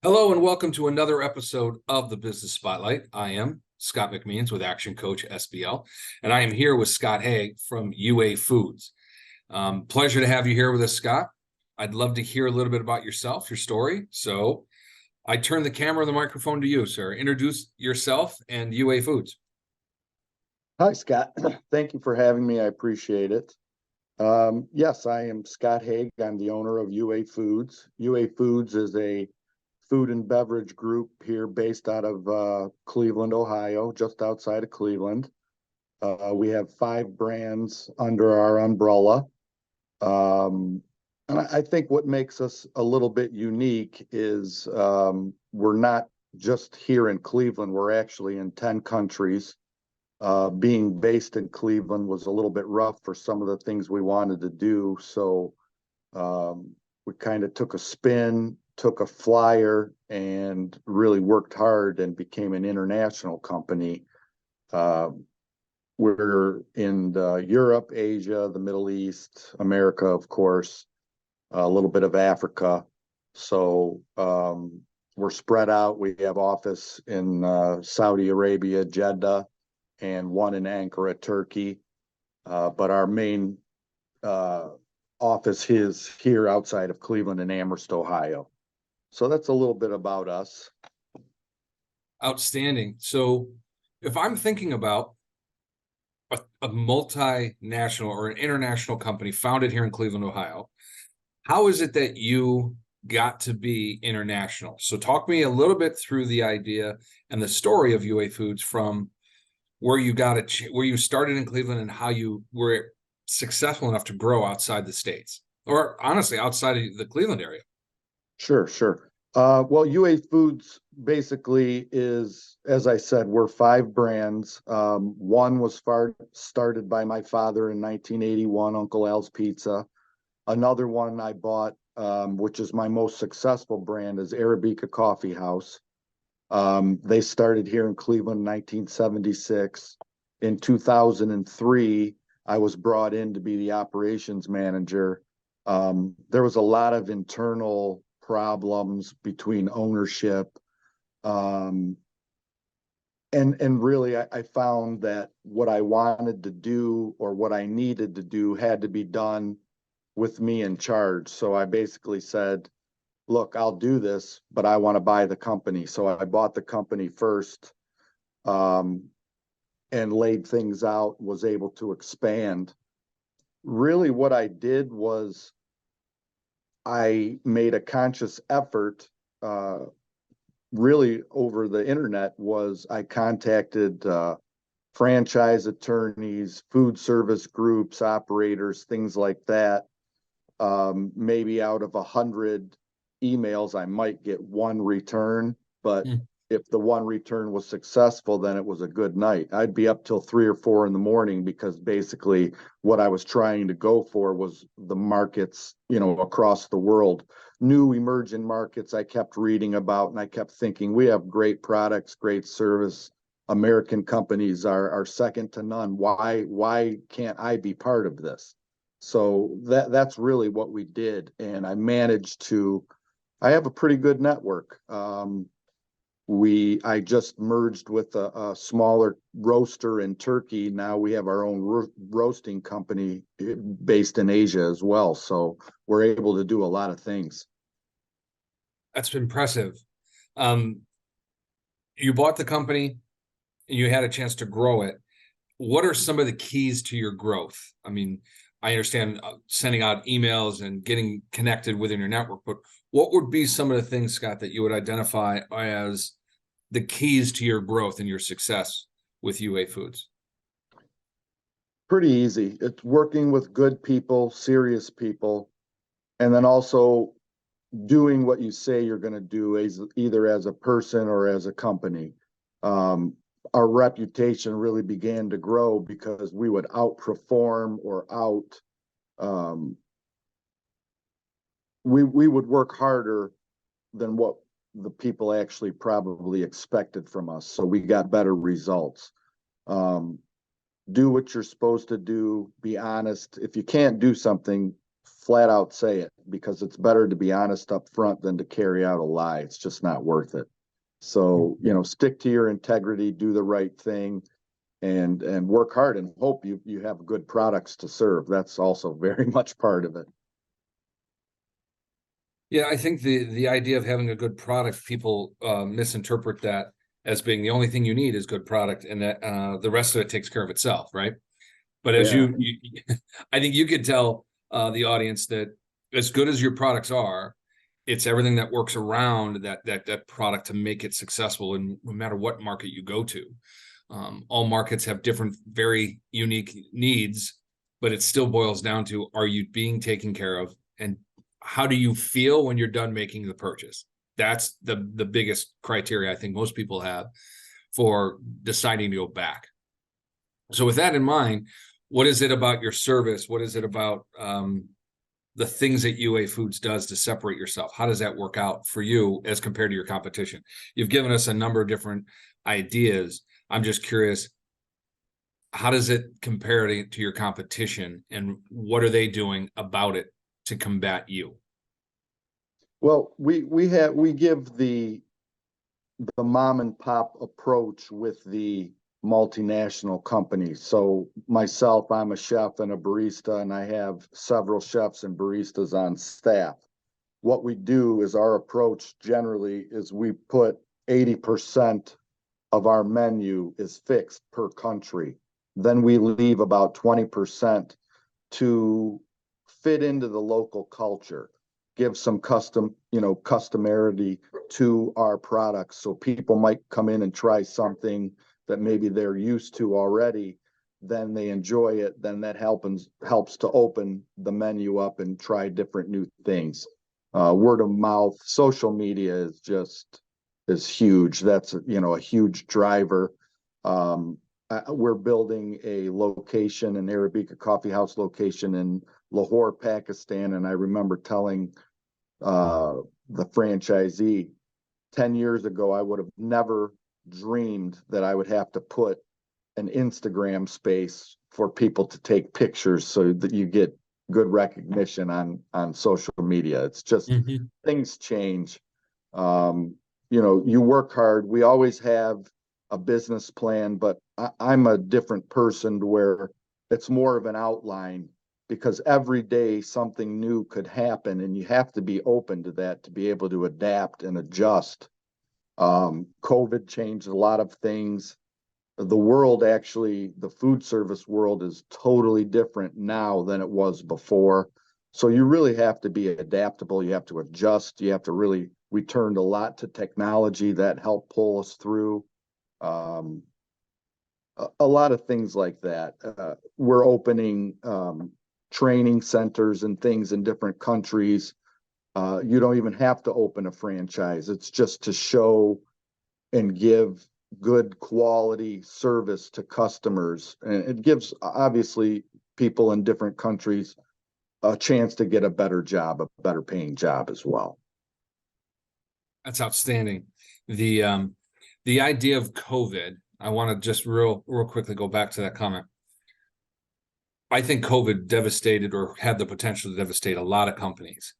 Hello and welcome to another episode of the Business Spotlight. I am Scott McMeans with Action Coach SBL, and I am here with Scott Hagg from UA Foods. Pleasure to have you here with us, Scott. I'd love to hear a little bit about yourself, your story. So I turn the camera and the microphone to you, sir. Introduce yourself and UA Foods. Hi, Scott. Thank you for having me. I appreciate it. Yes, I am Scott Hagg. I'm the owner of UA Foods. UA Foods is a food and beverage group here based out of Cleveland, Ohio, just outside of Cleveland. We have 5 brands under our umbrella. And I think what makes us a little bit unique is we're not just here in Cleveland, we're actually in 10 countries. Being based in Cleveland was a little bit rough for some of the things we wanted to do. So we kind of took a spin, took a flyer, and really worked hard and became an international company. We're in Europe, Asia, the Middle East, America, of course, a little bit of Africa. So we're spread out. We have office in Saudi Arabia, Jeddah, and one in Ankara, Turkey. But our main office is here outside of Cleveland in Amherst, Ohio. So that's a little bit about us. Outstanding. So if I'm thinking about a multinational or an international company founded here in Cleveland, Ohio, how is it that you got to be international? So talk me a little bit through the idea and the story of UA Foods from where you where you started in Cleveland and how you were successful enough to grow outside the States, or honestly outside of the Cleveland area. Sure. Well, UA Foods basically is, as I said, we're 5 brands. One was started by my father in 1981, Uncle Al's Pizza. Another one I bought, which is my most successful brand, is Arabica Coffee House. They started here in Cleveland in 1976. In 2003, I was brought in to be the operations manager. There was a lot of internal problems between ownership. And really, I found that what I wanted to do or what I needed to do had to be done with me in charge. So I basically said, look, I'll do this, but I want to buy the company. So I bought the company first, and laid things out, was able to expand. Really what I did was I made a conscious effort, really over the internet, was I contacted franchise attorneys, food service groups, operators, things like that. Maybe out of 100 emails, I might get 1 return, but if the 1 return was successful, then it was a good night. I'd be up till 3 or 4 in the morning because basically what I was trying to go for was the markets, across the world, new emerging markets I kept reading about, and I kept thinking, we have great products, great service. American companies are second to none. Why can't I be part of this? So that's really what we did. And I have a pretty good network. I just merged with a smaller roaster in Turkey. Now we have our own roasting company based in Asia as well. So we're able to do a lot of things. That's impressive. You bought the company and you had a chance to grow it. What are some of the keys to your growth? I mean, I understand sending out emails and getting connected within your network, but what would be some of the things, Scott, that you would identify as the keys to your growth and your success with UA Foods? Pretty easy. It's working with good people, serious people, and then also doing what you say you're going to do, either as a person or as a company. Our reputation really began to grow because we would outperform or we would work harder than what the people actually probably expected from us. So we got better results. Do what you're supposed to do, be honest. If you can't do something, flat out say it, because it's better to be honest up front than to carry out a lie. It's just not worth it. So, stick to your integrity, do the right thing, and work hard and hope you have good products to serve. That's also very much part of it. Yeah, I think the idea of having a good product, people misinterpret that as being the only thing you need is good product, and that the rest of it takes care of itself, right? But as Yeah. I think you could tell the audience that as good as your products are, it's everything that works around that product to make it successful, and no matter what market you go to. All markets have different, very unique needs, but it still boils down to, are you being taken care of, and how do you feel when you're done making the purchase? That's the biggest criteria I think most people have for deciding to go back. So with that in mind, what is it about your service? What is it about the things that UA Foods does to separate yourself? How does that work out for you as compared to your competition? You've given us a number of different ideas. I'm just curious, how does it compare to your competition, and what are they doing about it to combat you? Well, we give the mom and pop approach with the multinational companies. So myself, I'm a chef and a barista, and I have several chefs and baristas on staff. What we do is, our approach generally is, we put 80% of our menu is fixed per country. Then we leave about 20% to fit into the local culture, give some customarity to our products. So people might come in and try something that maybe they're used to already, then they enjoy it, then that helps to open the menu up and try different new things. Word of mouth, social media is huge. That's a huge driver. We're building a location, an Arabica coffee house location in Lahore, Pakistan, and I remember telling the franchisee 10 years ago, I would have never dreamed that I would have to put an Instagram space for people to take pictures so that you get good recognition on social media. It's just things change. You work hard. We always have a business plan, but I'm a different person to where it's more of an outline, because every day something new could happen, and you have to be open to that to be able to adapt and adjust. COVID changed a lot of things. The world, actually, the food service world, is totally different now than it was before. So you really have to be adaptable. You have to adjust. You have to really, we turned a lot to technology that helped pull us through. A lot of things like that. We're opening training centers and things in different countries. You don't even have to open a franchise. It's just to show and give good quality service to customers. And it gives, obviously, people in different countries a chance to get a better job, a better paying job as well. That's outstanding. The idea of COVID, I want to just real quickly go back to that comment. I think COVID devastated, or had the potential to devastate, a lot of companies,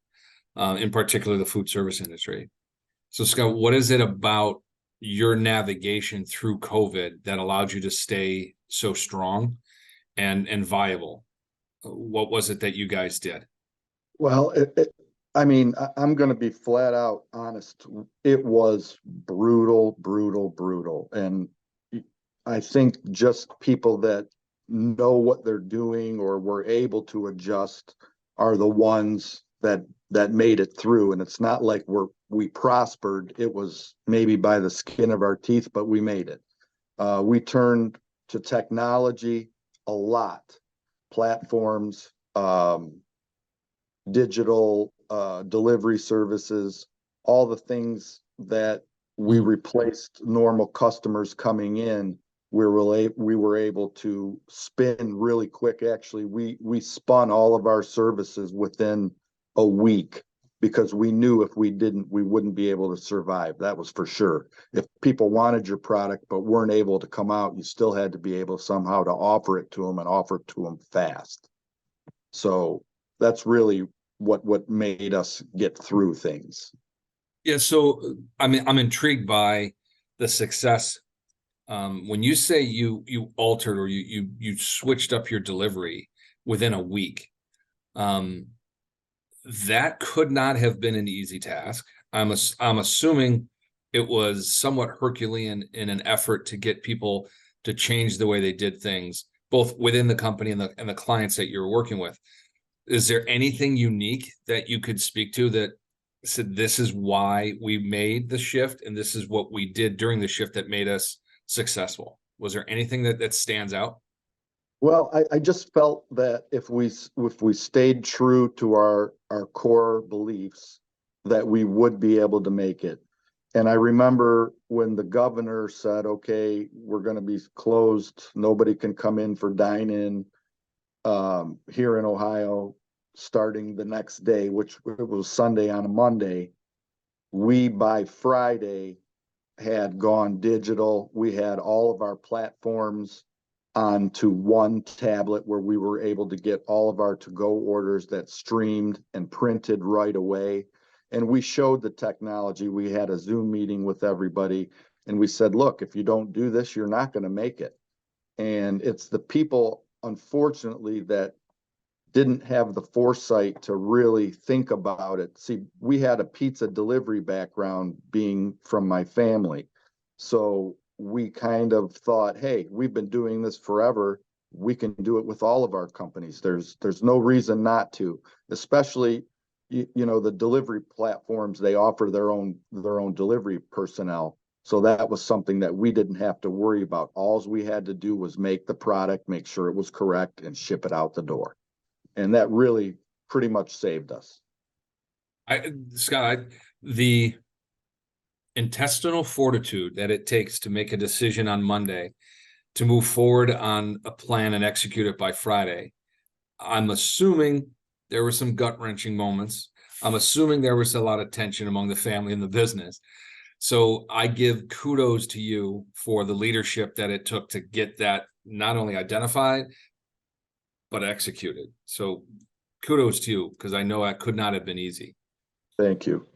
in particular the food service industry. So Scott, what is it about your navigation through COVID that allowed you to stay so strong and viable? What was it that you guys did? Well, I'm going to be flat out honest. It was brutal, brutal, brutal. And I think just people that know what they're doing or were able to adjust are the ones that made it through. And it's not like we prospered. It was maybe by the skin of our teeth, but we made it. We turned to technology a lot, platforms, digital delivery services, all the things that we replaced normal customers coming in. We were able to spin really quick. Actually, we spun all of our services within a week, because we knew if we didn't, we wouldn't be able to survive. That was for sure. If people wanted your product but weren't able to come out, you still had to be able somehow to offer it to them, and offer it to them fast. So that's really what made us get through things. Yeah, so I mean, I'm intrigued by the success. When you say you altered or you switched up your delivery within a week, um, that could not have been an easy task. I'm assuming it was somewhat Herculean in an effort to get people to change the way they did things, both within the company and the clients that you're working with. Is there anything unique that you could speak to that said this is why we made the shift and this is what we did during the shift that made us successful? Was there anything that stands out? Well, I just felt that if we stayed true to our core beliefs, that we would be able to make it. And I remember when the governor said, okay, we're going to be closed, nobody can come in for dine-in here in Ohio, starting the next day, which it was Sunday on a Monday. We by Friday had gone digital. We had all of our platforms onto one tablet where we were able to get all of our to-go orders that streamed and printed right away. And we showed the technology. We had a Zoom meeting with everybody, and we said, look, if you don't do this, you're not going to make it. And it's the people, unfortunately, that didn't have the foresight to really think about it. See, we had a pizza delivery background being from my family. So we kind of thought, hey, we've been doing this forever. We can do it with all of our companies. There's no reason not to, especially the delivery platforms, they offer their own delivery personnel. So that was something that we didn't have to worry about. All we had to do was make the product, make sure it was correct, and ship it out the door. And that really pretty much saved us. Scott, the intestinal fortitude that it takes to make a decision on Monday, to move forward on a plan and execute it by Friday. I'm assuming there were some gut-wrenching moments. I'm assuming there was a lot of tension among the family and the business. So I give kudos to you for the leadership that it took to get that not only identified, but executed. So kudos to you, because I know that could not have been easy. Thank you.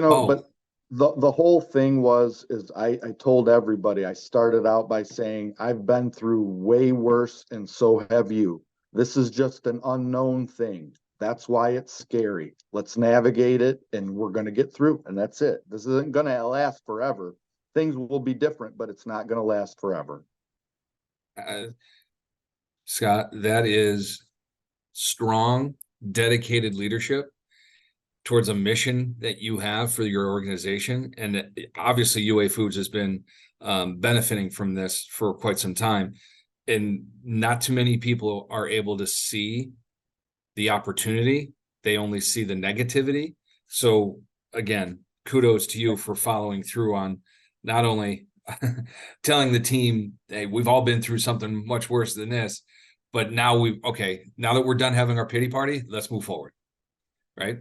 Oh, But the whole thing is I told everybody, I started out by saying, I've been through way worse and so have you. This is just an unknown thing. That's why it's scary. Let's navigate it and we're going to get through. And that's it. This isn't going to last forever. Things will be different, but it's not going to last forever. Scott, that is strong, dedicated leadership towards a mission that you have for your organization. And obviously UA Foods has been benefiting from this for quite some time. And not too many people are able to see the opportunity. They only see the negativity. So again, kudos to you for following through on not only telling the team, hey, we've all been through something much worse than this, but now now that we're done having our pity party, let's move forward. Right.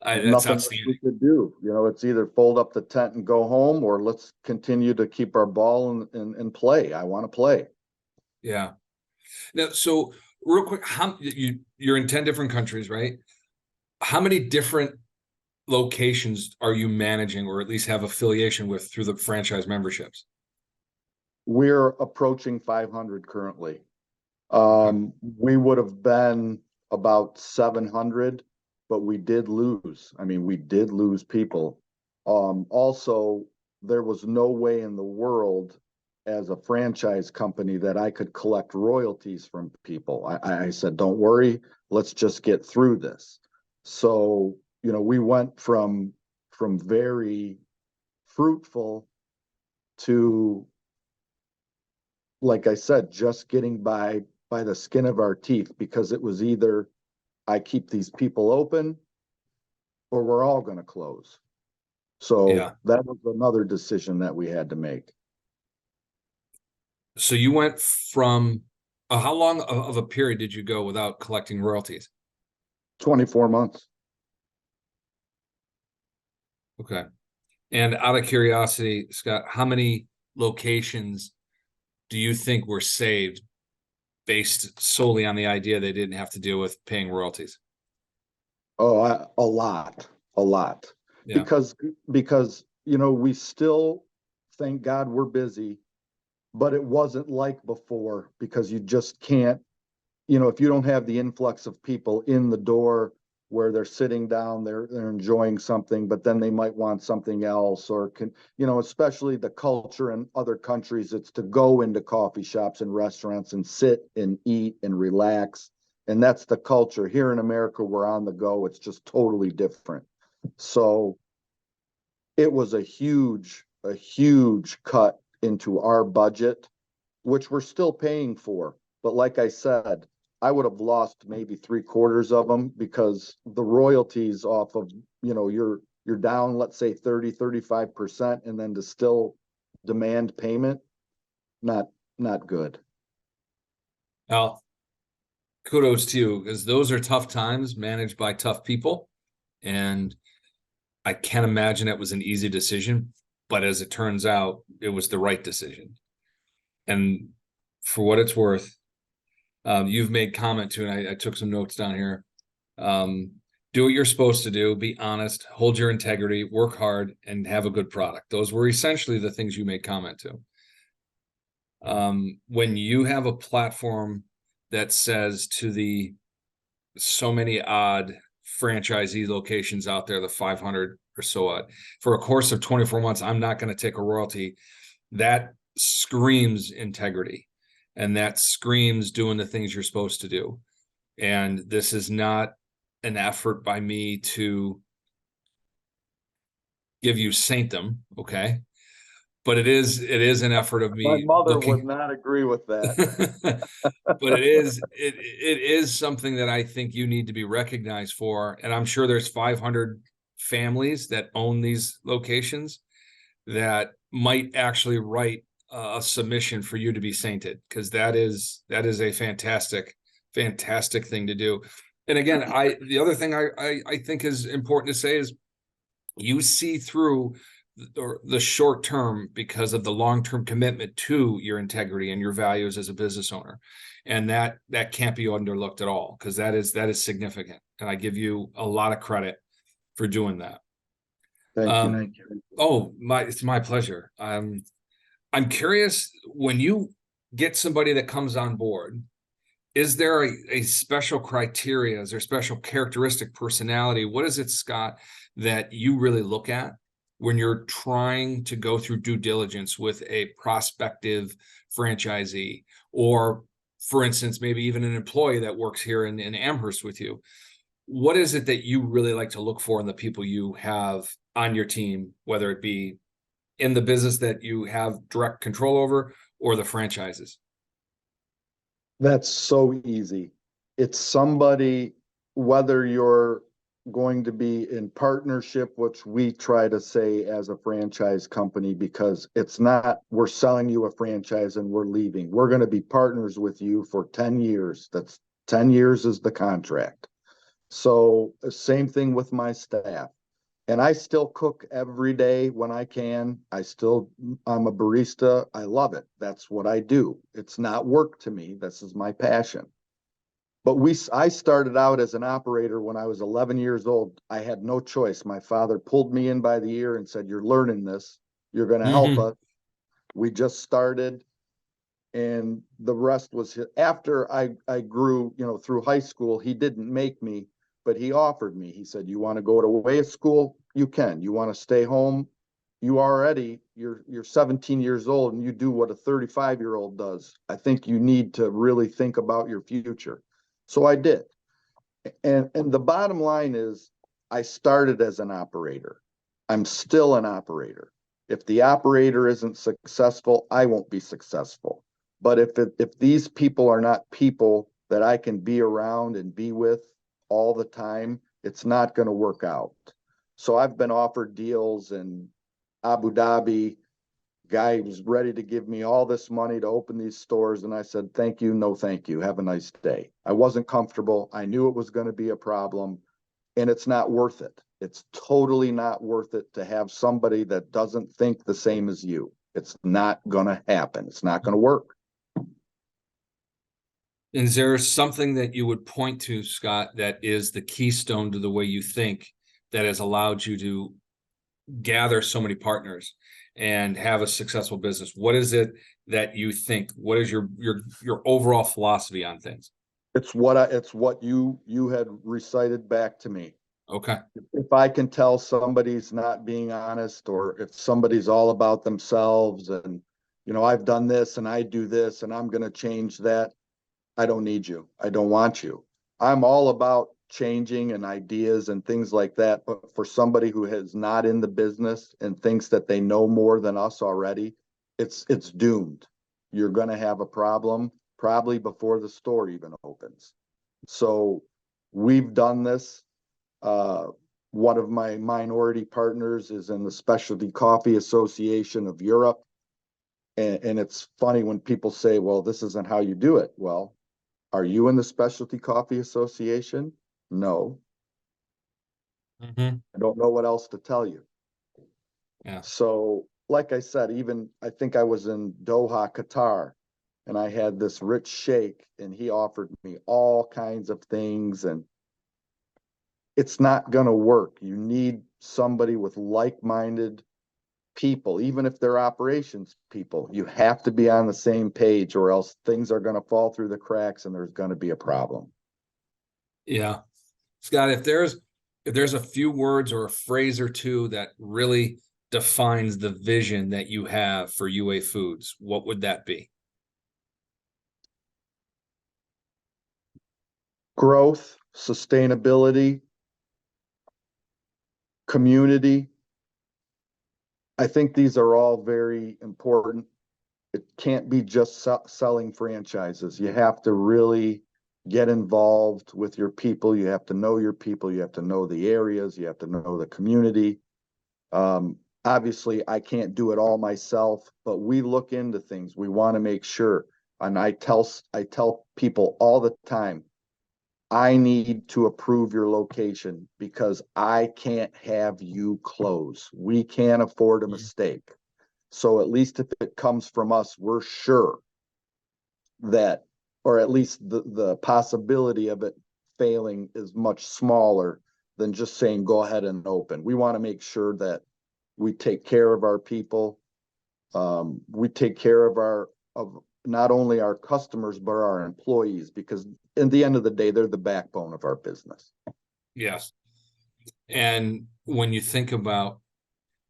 There's That's nothing else we outstanding. could do. It's either fold up the tent and go home, or let's continue to keep our ball and play. I want to play. Yeah. Now, so real quick, you're in 10 different countries, right? How many different locations are you managing, or at least have affiliation with through the franchise memberships? We're approaching 500 currently. Okay. We would have been about 700, but we did lose. I mean, we did lose people. Also, there was no way in the world as a franchise company that I could collect royalties from people. I said, don't worry, let's just get through this. So, we went from very fruitful to, like I said, just getting by the skin of our teeth, because it was either I keep these people open or we're all going to close. So Yeah. that was another decision that we had to make. So you went from how long of a period did you go without collecting royalties? 24 months. Okay. And out of curiosity, Scott, how many locations do you think were saved based solely on the idea they didn't have to deal with paying royalties? Oh, a lot, a lot. Yeah. Because, we still, thank God we're busy, but it wasn't like before because you just can't, if you don't have the influx of people in the door where they're sitting down, they're enjoying something, but then they might want something else or especially the culture in other countries, it's to go into coffee shops and restaurants and sit and eat and relax. And that's the culture. Here in America, we're on the go. It's just totally different. So it was a huge cut into our budget, which we're still paying for. But like I said, I would have lost maybe three-quarters of them because the royalties off of, you're down, let's say 30-35%, and then to still demand payment, not not good. Well, kudos to you because those are tough times managed by tough people. And I can't imagine it was an easy decision, but as it turns out, it was the right decision. And for what it's worth, you've made comment to, and I took some notes down here. Do what you're supposed to do, be honest, hold your integrity, work hard, and have a good product. Those were essentially the things you made comment to. When you have a platform that says to the so many odd franchisee locations out there, the 500 or so odd, for a course of 24 months, I'm not going to take a royalty. That screams integrity, and that screams doing the things you're supposed to do. And this is not an effort by me to give you sanctum, okay? But it is an effort of My me mother would looking. not agree with that. But it is something that I think you need to be recognized for. And I'm sure there's 500 families that own these locations that might actually write a submission for you to be sainted, because that is a fantastic thing to do. And again, the other thing I think is important to say is you see through the short term because of the long-term commitment to your integrity and your values as a business owner. And that can't be underlooked at all, because that is significant. And I give you a lot of credit for doing that. Thank you. Thank you. Oh, it's my pleasure. I'm curious, when you get somebody that comes on board, is there a special criteria? Is there special characteristic personality? What is it, Scott, that you really look at when you're trying to go through due diligence with a prospective franchisee, or, for instance, maybe even an employee that works here in Amherst with you? What is it that you really like to look for in the people you have on your team, whether it be in the business that you have direct control over or the franchises? That's so easy. It's somebody, whether you're going to be in partnership, which we try to say as a franchise company, because it's not, we're selling you a franchise and we're leaving. We're going to be partners with you for 10 years. That's 10 years is the contract. So same thing with my staff. And I still cook every day when I can. I'm a barista. I love it. That's what I do. It's not work to me. This is my passion. But I started out as an operator when I was 11 years old. I had no choice. My father pulled me in by the ear and said, "You're learning this. You're going to help us." We just started, and the rest was after I grew, through high school. He didn't make me, but he offered me. He said, "You want to go to way school? You can. You want to stay home? You're 17 years old and you do what a 35-year-old does. I think you need to really think about your future." So I did. And the bottom line is, I started as an operator. I'm still an operator. If the operator isn't successful, I won't be successful. But if these people are not people that I can be around and be with all the time, it's not going to work out. So I've been offered deals in Abu Dhabi. Guy was ready to give me all this money to open these stores, and I said, "Thank you, no thank you. Have a nice day." I wasn't comfortable. I knew it was going to be a problem, and it's not worth it. It's totally not worth it to have somebody that doesn't think the same as you. It's not going to happen. It's not going to work. Is there something that you would point to, Scott, that is the keystone to the way you think that has allowed you to gather so many partners and have a successful business? What is it that you think? What is your overall philosophy on things? It's what you had recited back to me. Okay. If I can tell somebody's not being honest, or if somebody's all about themselves and, I've done this and I do this and I'm going to change that, I don't need you. I don't want you. I'm all about changing and ideas and things like that. But for somebody who is not in the business and thinks that they know more than us already, it's doomed. You're going to have a problem probably before the store even opens. So we've done this. Uh, One of my minority partners is in the Specialty Coffee Association of Europe. And it's funny when people say, well, this isn't how you do it. Well, are you in the Specialty Coffee Association? No. Mm-hmm. I don't know what else to tell you. Yeah. So, like I said, even I think I was in Doha, Qatar, and I had this rich sheikh, and he offered me all kinds of things, and it's not going to work. You need somebody with like-minded people, even if they're operations people. You have to be on the same page, or else things are going to fall through the cracks and there's going to be a problem. Yeah. Scott, if there's a few words or a phrase or two that really defines the vision that you have for UA Foods, what would that be? Growth, sustainability, community. I think these are all very important. It can't be just selling franchises. You have to really get involved with your people. You have to know your people. You have to know the areas. You have to know the community. Obviously, I can't do it all myself, but we look into things. We want to make sure. And I tell people all the time, I need to approve your location because I can't have you close. We can't afford a mistake. So at least if it comes from us, we're sure that, or at least the possibility of it failing is much smaller than just saying, go ahead and open. We want to make sure that we take care of our people. We take care of not only our customers, but our employees, because in the end of the day, they're the backbone of our business. Yes. And when you think about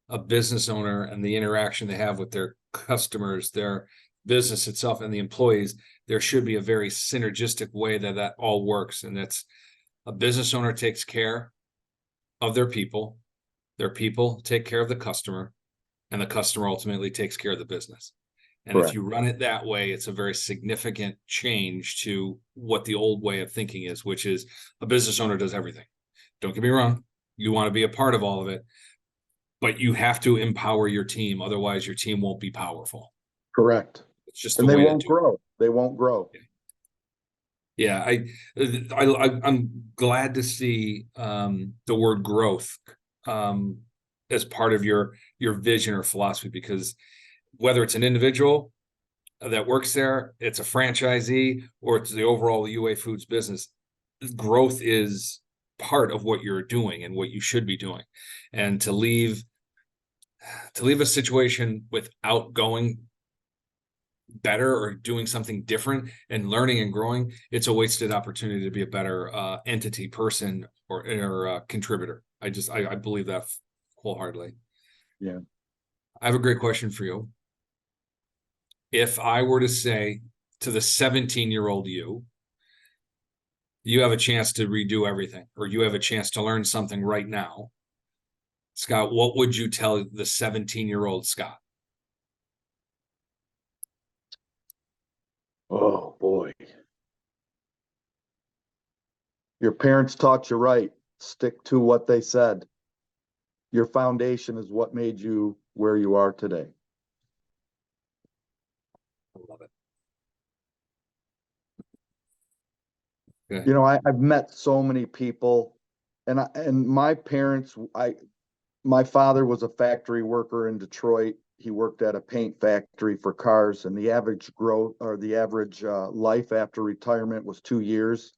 a business owner and the interaction they have with their customers, their business itself, and the employees, there should be a very synergistic way that all works. And that's a business owner takes care of their people take care of the customer, and the customer ultimately takes care of the business. And Correct. if you run it that way, it's a very significant change to what the old way of thinking is, which is a business owner does everything. Don't get me wrong. You want to be a part of all of it, but you have to empower your team. Otherwise, your team won't be powerful. Correct. It's just the And they way to won't do it. grow. They won't grow. Yeah, I'm glad to see the word growth as part of your vision or philosophy, because whether it's an individual that works there, it's a franchisee, or it's the overall UA Foods business, growth is part of what you're doing and what you should be doing. And to leave a situation without going better or doing something different and learning and growing, it's a wasted opportunity to be a better entity, person, or contributor. I believe that wholeheartedly. Yeah. I have a great question for you. If I were to say to the 17-year-old you have a chance to redo everything, or you have a chance to learn something right now, Scott, what would you tell the 17-year-old Scott? Oh boy. Your parents taught you right. Stick to what they said. Your foundation is what made you where you are today. I love it. Okay. I've met so many people, and my parents, my father was a factory worker in Detroit. he worked at a paint factory for cars, and the average growth or the average life after retirement was 2 years.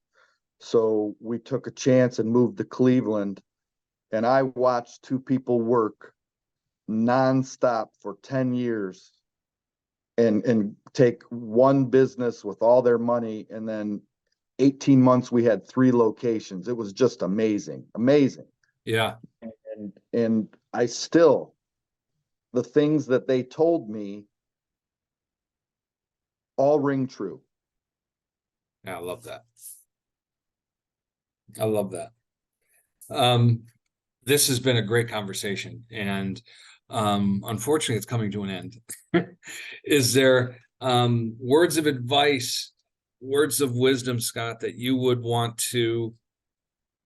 So we took a chance and moved to Cleveland, and I watched two people work nonstop for 10 years and take one business with all their money, and then 18 months we had 3 locations. It was just amazing, amazing. Yeah. And I still, the things that they told me all ring true. I love that. I love that. This has been a great conversation, and unfortunately it's coming to an end. Is there words of advice, words of wisdom, Scott, that you would want to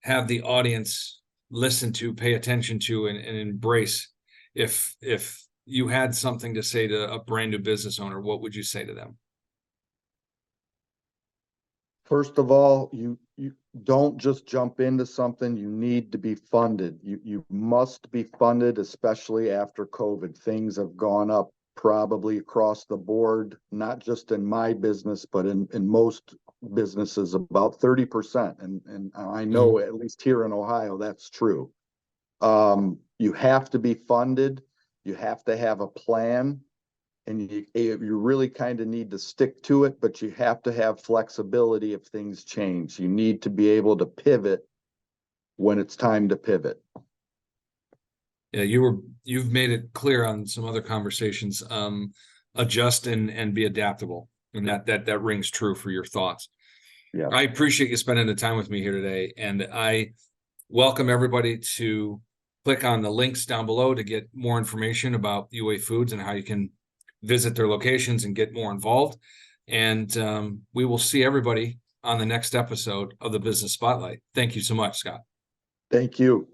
have the audience listen to, pay attention to, and embrace? If you had something to say to a brand new business owner, what would you say to them? First of all, you don't just jump into something. You need to be funded. You must be funded, especially after COVID. Things have gone up probably across the board, not just in my business, but in most businesses, about 30%. And I know at least here in Ohio, that's true. You have to be funded. You have to have a plan. And you really kind of need to stick to it, but you have to have flexibility if things change. You need to be able to pivot when it's time to pivot. Yeah, you've made it clear on some other conversations. Adjust and be adaptable, and that rings true for your thoughts. Yeah. I appreciate you spending the time with me here today, and I welcome everybody to click on the links down below to get more information about UA Foods and how you can visit their locations and get more involved. And we will see everybody on the next episode of the Business Spotlight. Thank you so much, Scott. Thank you.